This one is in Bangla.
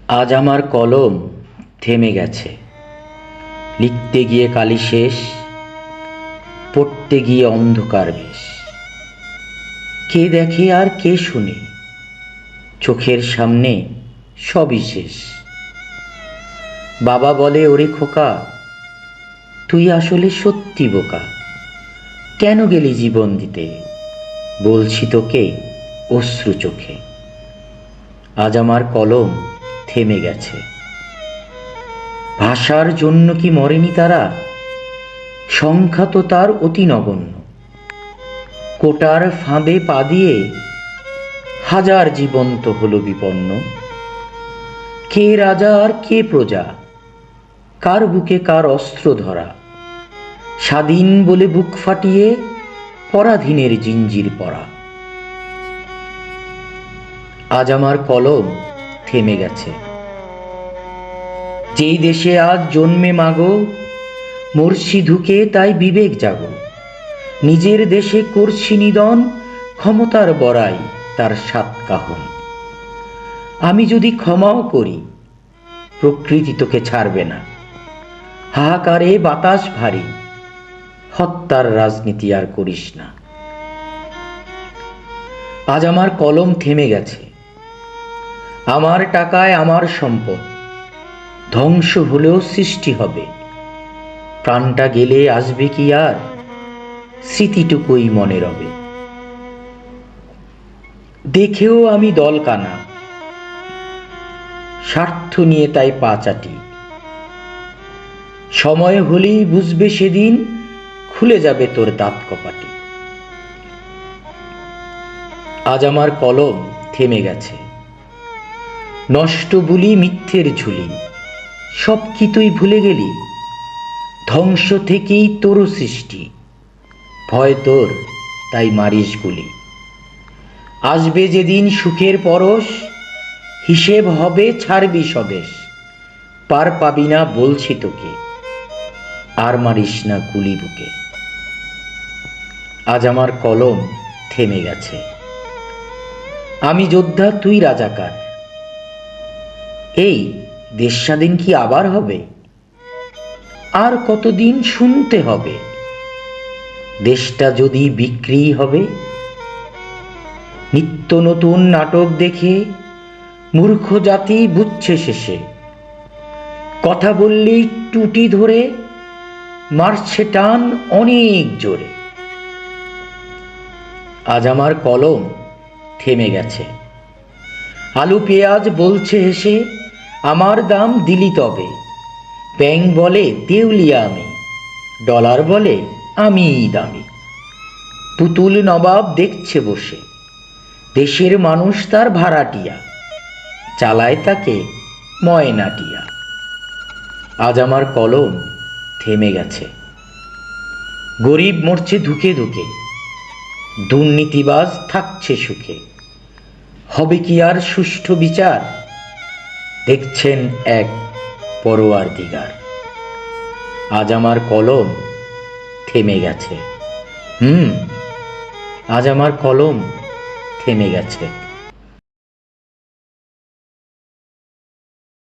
আজ আমার কলম থেমে গেছে। লিখতে গিয়ে কালি শেষ, পড়তে গিয়ে অন্ধকার বেশ। কে দেখে আর কে শুনে, চোখের সামনে সবই শেষ। বাবা বলে, ওরে খোকা, তুই আসলে সত্যি বোকা। কেন গেলি জীবন দিতে, বলছি তোকে অশ্রু চোখে। আজ আমার কলম থেমে গেছে। ভাষার জন্য কি মরেনি তারা? সংখ্যা তো তার অতি নগণ্য। কোটার ফাঁদে পা দিয়ে হাজার জীবন্ত হলো বিপন্ন। কে রাজা আর কে প্রজা, কার বুকে কার অস্ত্র ধরা। স্বাধীন বলে বুক ফাটিয়ে পরাধীনের জিঞ্জির পরা। আজ আমার কলম থেমে গেছে। যেই দেশে আজ জন্মে মাগো, মরছি ধুকে তাই বিবেক জাগো। নিজের দেশে করছি নিধন, ক্ষমতার বড়াই তার সাত কাহন। আমি যদি ক্ষমাও করি, প্রকৃতি তোকে ছাড়বে না। হাহাকারে বাতাস ভারী, হত্যার রাজনীতি আর করিস না। আজ আমার কলম থেমে গেছে। আমার টাকায় আমার সম্পদ, ধ্বংস হলেও সৃষ্টি হবে। প্রাণটা গেলে আসবে কি আর, স্মৃতিটুকুই মনে রবে। দেখেও আমি দল কানা, স্বার্থ নিয়ে তাই পা চাটি। সময় হলেই বুঝবে সেদিন, খুলে যাবে তোর দাঁত কপাটি। আজ আমার কলম থেমে গেছে। নষ্ট বুলি মিথ্যের ঝুলি, সব কি তুই ভুলে গেলি? ধ্বংস থেকেই তোরও সৃষ্টি, ভয় তোর তাই মারিস গুলি। আসবে যেদিন সুখের পরশ, হিসেব হবে ছাড়বি স্বদেশ। পার পাবি না বলছি তোকে, আর মারিস না গুলি বুকে। আজ আমার কলম থেমে গেছে। আমি যোদ্ধা, তুই রাজাকার। এই দেশ স্বাধীন কি আবার হবে? আর কতদিন শুনতে হবে, দেশটা যদি বিক্রি হবে? নিত্য নতুন নাটক দেখে মূর্খ জাতি বুঝছে শেষে। কথা বললেই টুটি ধরে মারছে টান অনেক জোরে। আজ আমার কলম থেমে গেছে। আলু পেঁয়াজ বলছে হেসে, আমার দাম দিলি তবে। ব্যাংক বলে দেউলিয়া আমি, ডলার বলে আমিই দামি। পুতুল নবাব দেখছে বসে, দেশের মানুষ তার ভাড়াটিয়া, চালায় তাকে ময়নাটিয়া। আজ আমার কলম থেমে গেছে। গরিব মরছে ধুকে ধুকে, দুর্নীতিবাজ থাকছে সুখে। হবে কি আর সুষ্ঠু বিচার, দেখছেন এক পরওয়ারদিগার। আজ আমার কলম থেমে গেছে। আজ আমার কলম থেমে গেছে।